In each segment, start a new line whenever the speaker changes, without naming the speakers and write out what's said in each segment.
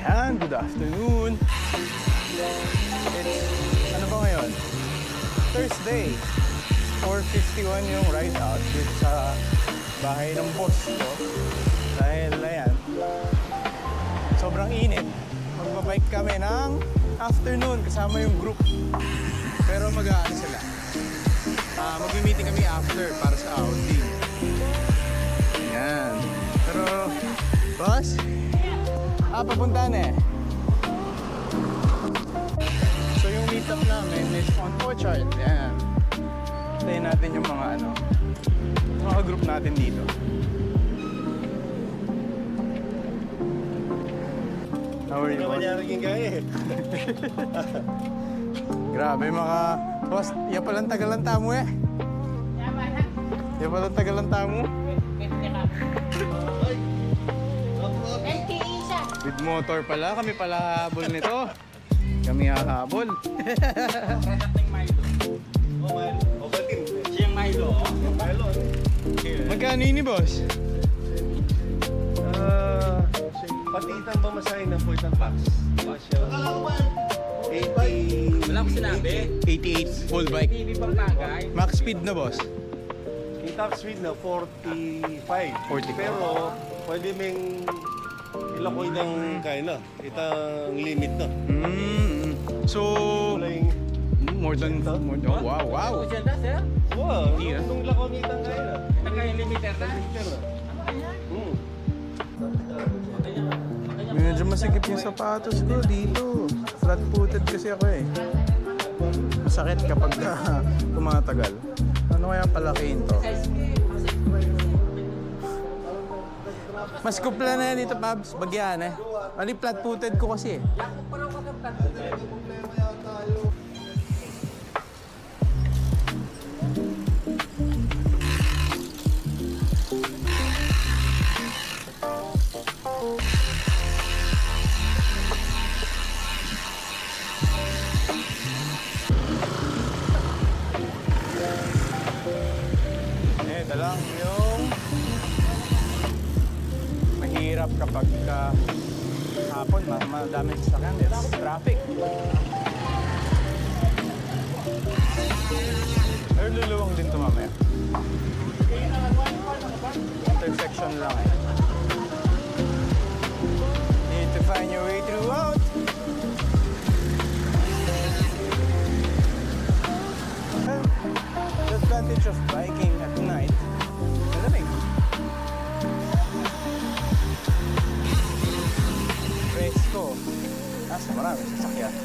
Ayan, good afternoon. It's, ano ba ngayon? Thursday. 4:51 yung ride out dito sa bahay ng boss ko. Dahil, ayan, sobrang init. Magbabike kami ng afternoon kasama yung group. Pero mag-aano sila. Mag-meeting kami after para sa outing. Ayan. Pero, boss? Papuntahan eh. So yung meetup namin is on Orchard. Ayan. Tayin natin yung mga group natin dito. How are you, boss? Grabe mga boss, yan palang tagalanta mo eh. Yan palang tagalanta mo. With motor pala, kami pala habol nito. Kami hahabol.
Siyang Milo.
Magkano yun, boss?
Pati itang pamasahin ng Puerto Pax. 80...
Wala ko sinabi.
88 full bike.
TV pang bagay.
Max speed na, boss?
Yung top speed na 45.
45.
Pero pwede ming ilakoy ng kaya na. Itang limit na.
So,
Wala yung...
more than... Oh, wow, wow.
Ito siya, sir.
Wow,
Hindi, ah.
itong lakon itang kaya na.
Nagkayang limiter na.
Limiter na.
Medyo masikip yung sapatos ko dito. Flat-footed kasi ako eh. Masakit kapag tumatagal. Ano kaya palakihin to? Mas kupla na yan dito, Pabs. Bagyan eh. Ano flat-footed ko kasi eh. Ito lang yung mahirap kapag hapon, madami sa sakyan. It's traffic. Pero luluwang din ito mamaya. Intersection lang eh. Need to find your way throughout. The advantage of biking at night, malamig. Presko. Nasa marami sasakyan.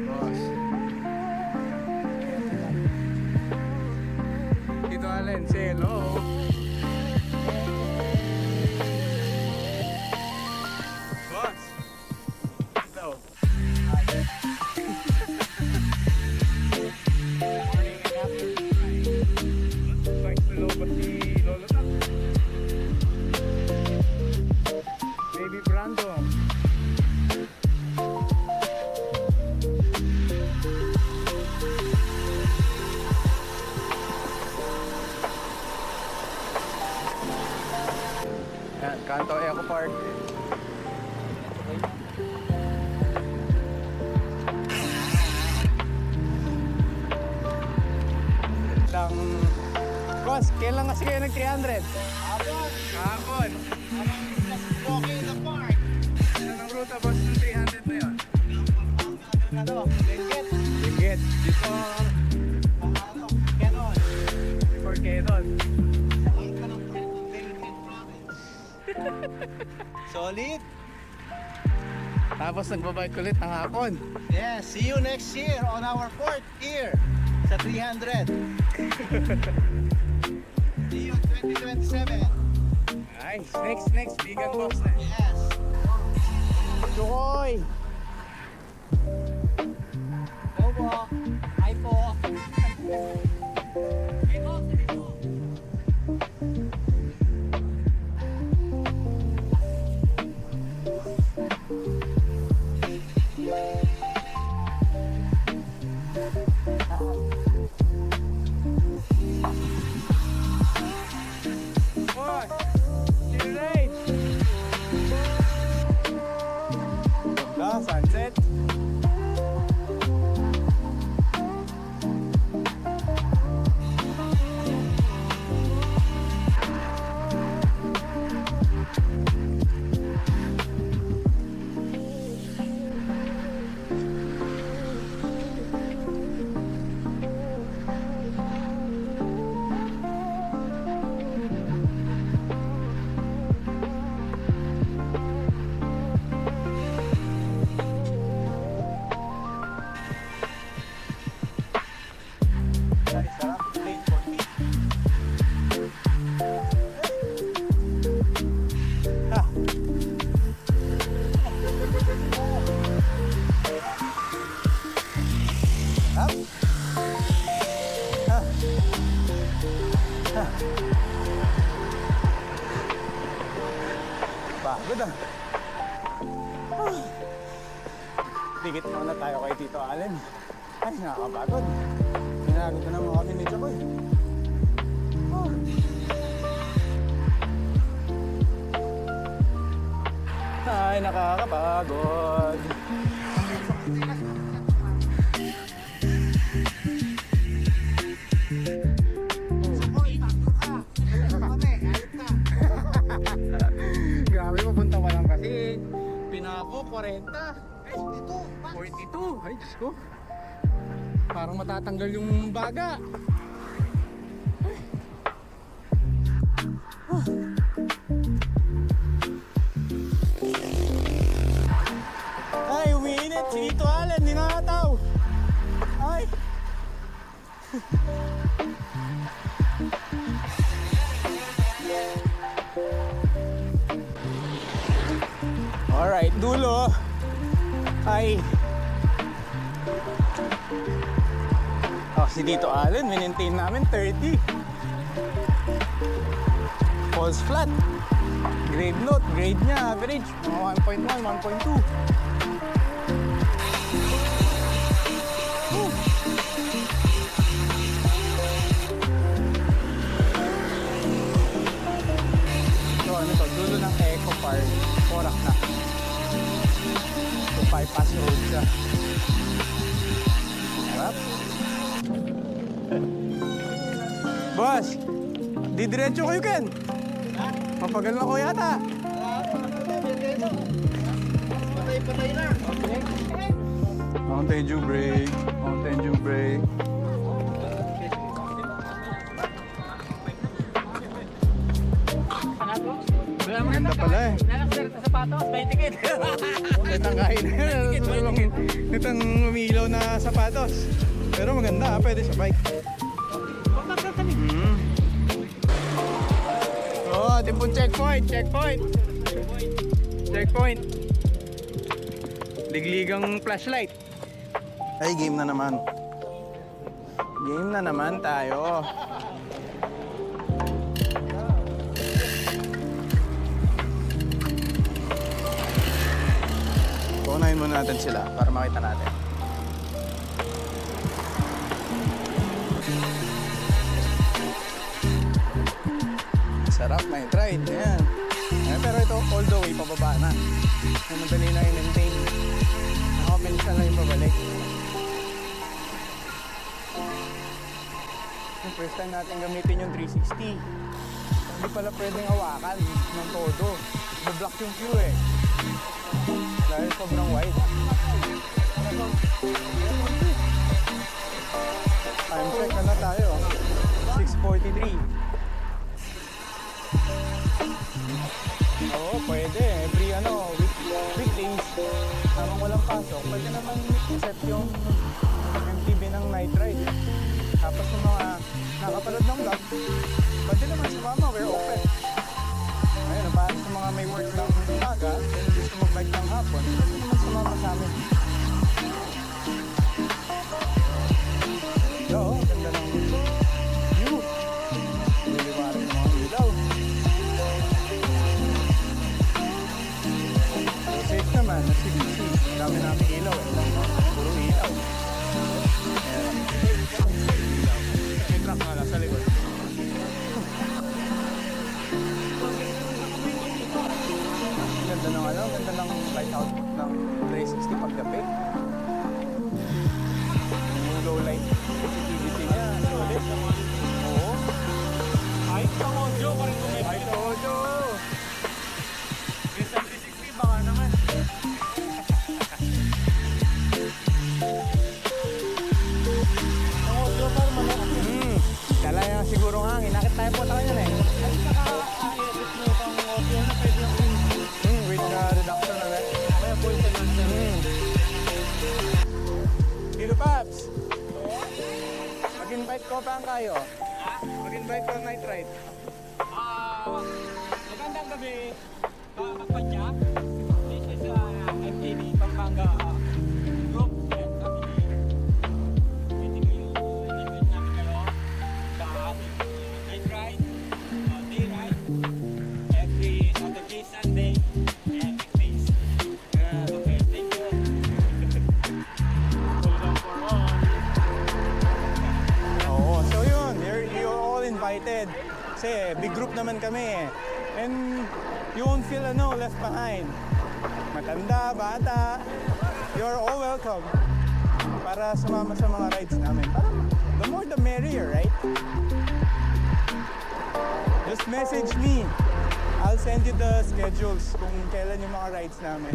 Boss. Dito Allen, say hello. Boss. Hello. Bike to Loba si Lolo Tac. Baby Brando. Yan, Kanto Eco Park. Lang, boss, kailan kasi kayo nag-300? Hapon.
Walking in the park.
Ano ang ruta, boss, ng 300 na yun?
Ano? Legit.
Linggit. Before
Ganon.
Quezon.
Solid.
Tapos nagbabike ulit ng hapon.
Yeah, see you next year on our 4th year sa 300. See you 2027.
Nice. Next, vegan box na.
Yes.
Tukoy!
Go po. Hi po.
Boss! Nakakapagod ah. Dikit muna tayo kay Tito Allen. Ay, nakakapagod. Hinagod na naman kami ni Chokoy. Oh. Ay, nakakapagod. Grabe, mapunta pa lang kasi. Pinako, 40. Ay, 42. Ay, Diyos ko. Parang matatanggal yung baga. Ay, umiinit. Si Tito Allen, di nakataw. Ay. Alright, dulo. Ay. Si Tito Allen, maintain namin 30. Falls flat. Grade note, grade niya, average. Mga 1.1, 1.2. So ano to, dulo ng Eco Park, Porac na. So bypass road siya. Harap. Boss, didiretso kayo Ken. Mapagal na ko yata.
Patay na.
Mountain Dew break. Mountain Dew break. Ganda pala eh.
Nalakasir sa sapatos, 20 kit.
Itang kain. Itang umiilaw na sapatos. Pero maganda, pwede sa bike. Oh, ating pong checkpoint. Checkpoint. Ligligang flashlight. Ay, game na naman. Game na naman tayo. Paunahin muna natin sila para makita natin. Sarap, may ride. Ayan. Ayan. Pero ito, all the way, pababa na. Yung madali na i-maintain. Nakapins na lang yung pabalik. Yung first time natin gamitin yung 360. Hindi pala pwedeng hawakan ng todo. Bablock yung queue eh. Dahil sobrang wide. Time check na tayo. 6:43. Oo, pwede. Every weekdays, habang walang pasok, pwede naman set yung MTB ng night ride. Tapos yung mga nakapanood ng vlog, pwede naman sumama, we're open. Ayun, para sa mga may work ng umaga, then gusto mag-bike ng hapon, pwede naman sumama sa amin. Oo, ganda ng view. Liliwanag ng mga ilaw. Safe naman, na CBC. Ang dami namin ilaw eh. Puro ilaw. Ayan. May truck nga lang sa likod. Ganda ng ganda ng light output ng 360 paggabi. Yung low light sensitivity niya, solid. Oo. Kahit pang audio, kahit kung may audio. Baka naman. Ang audio pa naman. Dala yan siguro nga. Inakit tayo po tayo yan eh. Ay, naka-edit mo pang audio na pwede yung with the reduction na rin. Kaya po yung Dito Paps. Mag-invite ko pa ang kayo. Mag-invite ko ang night ride.
Magandang gabi, Kapatya. This is MTV Pampanga Group. And kami pwede kayo i-invite namin kayo sa aming night ride, day ride, every Saturday, Sunday.
Kasi big group naman kami eh. And you won't feel left behind. Matanda, bata, you're all welcome para sumama sa mga rides namin. Parang the more the merrier, right? Just message me. I'll send you the schedules kung kailan yung mga rides namin.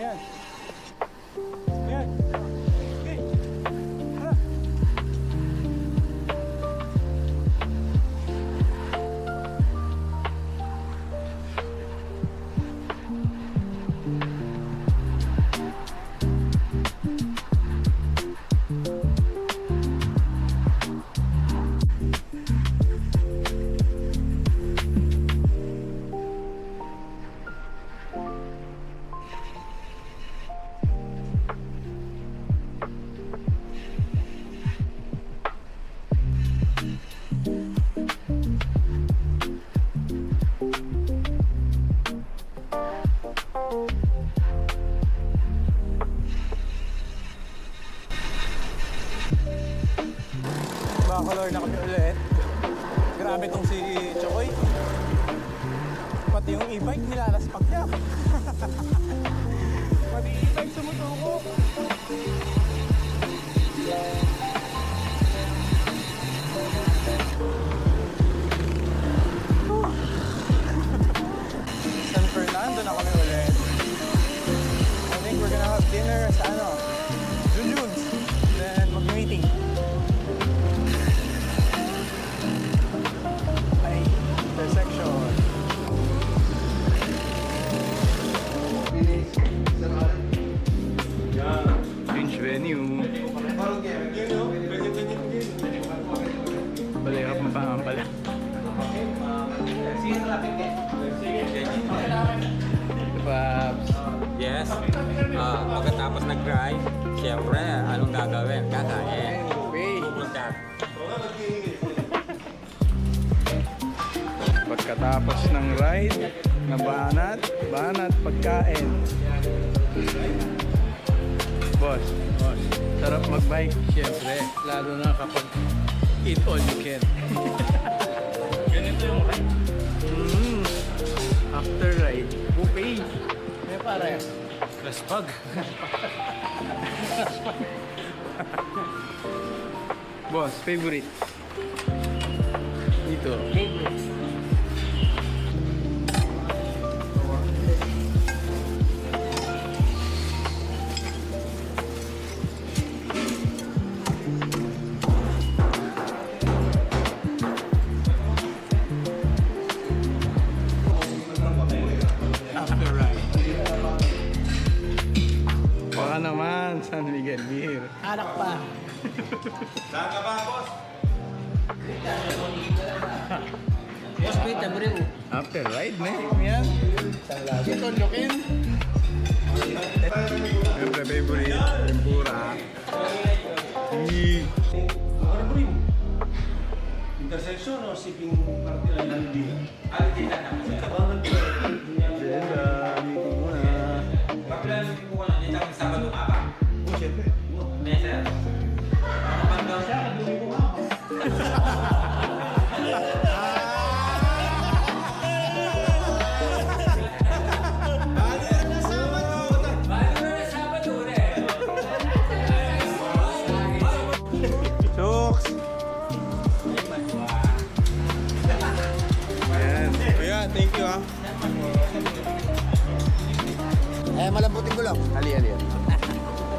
Yan. Yan. Okay. Tara. Bacolor na kami ulit. Grabe tong si Chokoy. Pati yung e-bike nilalaspak niya. Pati e-bike sumutuko. San Fernando na kami ulit. I think we're gonna have dinner sa Junjun's. Then mag-meeting. Intersection. Change venue. Balirap mapangan pala. Paps.
Yes. Pagkatapos nag-drive, siyempre, anong gagawin? Kakain. Pupunta.
Pagkatapos ng ride, na banat, pagkain. Boss, sarap mag-bike, syempre. Lalo na kapag eat all you can. Ganito yung ride. After ride, buffet. Eh, pare. Laspag. Boss, favorite. Dito. After ride. Baka naman, San Miguel Beer.
Anak pa.
Saan ka ba, boss?
Hospital, bro.
After ride, ne? Yan. Ito, lokin. Siyempre, favorite. Tempura.
intersection o shipping party lang lang din?
Hindi na naman siya.
Kabangan ko.
Then, meeting muna.
Kapila yung ko na dito ang Sabado nga ba?
Oh, syempre.
Mesa. Kapag daw siya, kadumi ko nga.
Chooks! Ayan. Kuya, thank you ah.
Malambutin ko lang.
Ali.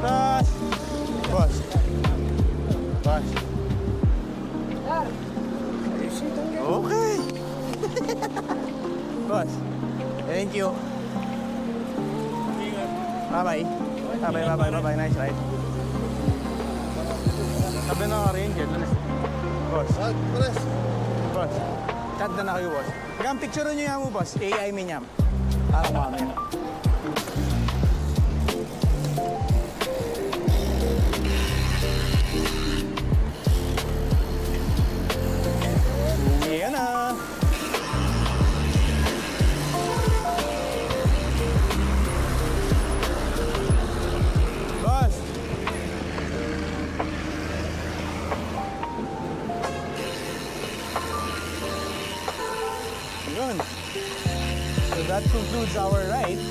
Boss! Boss. Boss. Okay. Boss. Thank you. Bye-bye. Bye-bye. Nice ride. Sabi na ka rin, boss. Boss. Chat na kayo, boss. Hanggang picture nyo yan mo, boss. AI mi niya. Parang mamaya. Ayan na. Boss. Yun. So that concludes our ride.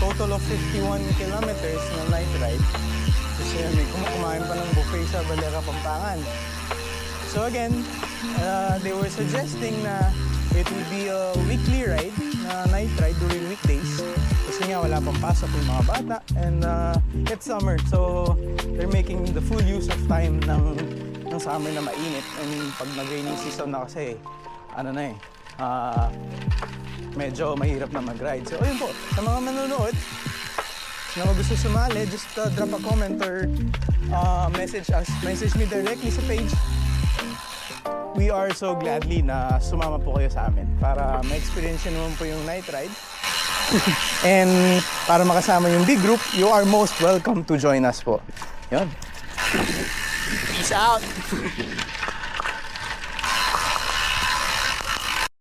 Total of 51 kilometers na night ride. Kasi may kumain pa ng buffet sa Valera, Pampangan. So again, they were suggesting na it will be a weekly ride, na night ride during weekdays. Kasi nga wala pang pasok yung mga bata and it's summer. So they're making the full use of time ng summer na mainit. And pag nag-rainy season na kasi, medyo mahirap na mag-ride. So ayun po, sa mga manonood, na gusto sumali, just drop a comment or message me directly sa page. We are so gladly na sumama po kayo sa amin para ma-experience nyo naman po yung night ride. And para makasama yung big group, you are most welcome to join us po. Yun. Peace out!